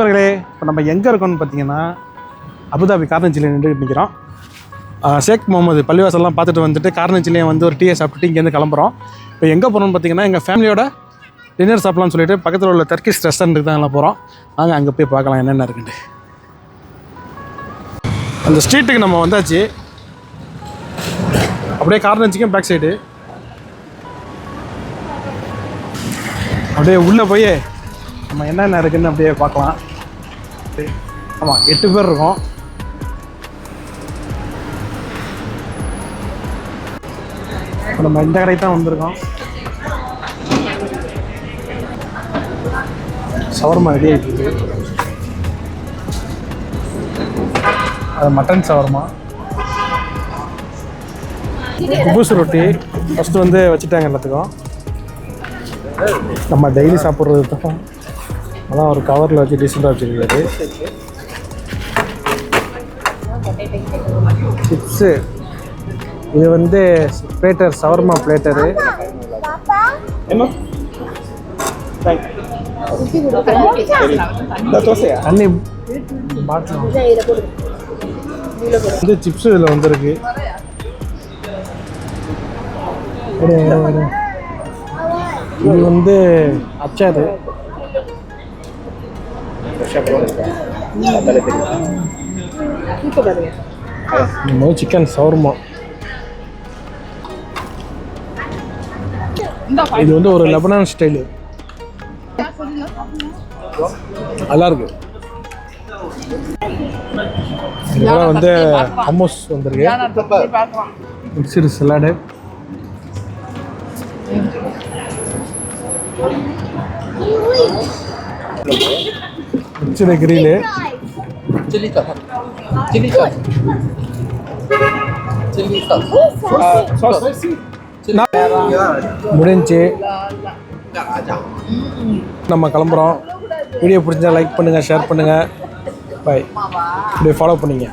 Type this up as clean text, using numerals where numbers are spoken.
நண்பர்களே, இப்போ நம்ம எங்கே இருக்கோம்னு பார்த்தீங்கன்னா அபுதாபி கார்னச்சியில் நின்றுட்டு நிற்கிறோம். ஷேக் முகமது பள்ளிவாசல்லாம் பார்த்துட்டு வந்துட்டு கார்னச்சிலையும் வந்து ஒரு டீயை சாப்பிட்டுட்டு இங்கேருந்து கிளம்புறோம். இப்போ எங்கே போகிறோம்னு பார்த்தீங்கன்னா எங்கள் ஃபேமிலியோட டின்னர் சாப்பிட்லான்னு சொல்லிட்டு பக்கத்தில் உள்ள டர்க்கிஷ் ரெஸ்டாரண்ட்டுக்கு தான் எல்லாம் போகிறோம். நாங்கள் அங்கே போய் பார்க்கலாம் என்னென்ன இருக்குன்ட்டு. அந்த ஸ்ட்ரீட்டுக்கு நம்ம வந்தாச்சு. அப்படியே கார்னச்சிக்கும் பேக் சைடு அப்படியே உள்ளே போய் நம்ம என்னென்ன இருக்குதுன்னு அப்படியே பார்க்கலாம். ஆமாம், 8 பேர் இருக்கோம். இப்போ நம்ம இந்த கடைக்கு தான் வந்திருக்கோம். ஷவர்மா ரெடி ஆகிட்டு இருக்கு. அது மட்டன் ஷவர்மா. குபூஸ் ரொட்டி ஃபஸ்ட்டு வந்து வச்சுட்டாங்க எல்லாத்துக்கும். நம்ம டெய்லி சாப்பிட்றது தான். அதான் ஒரு கவரில் வச்சு டீசெண்டாக வச்சுருக்காரு. சிப்ஸு, இது வந்து பிளேட்டர், ஷவர்மா பிளேட்டரு. தண்ணி பாட்டில் வந்து சிப்ஸு இதில் வந்துருக்கு. இது வந்து அச்சாரு. Chicken shawarma. இது வந்து ஒரு லெபனான் ஸ்டைலு. நல்லா இருக்கு. இதெல்லாம் வந்து ஹம்மஸ் வந்திருக்கு. மிக்சடு சலாடு, மிக்சடு கிரில்லு, முடிஞ்சு நம்ம கிளம்புறோம். வீடியோ பிடிச்சா லைக் பண்ணுங்கள், ஷேர் பண்ணுங்கள். பாய். இப்படியே ஃபாலோ பண்ணிங்க.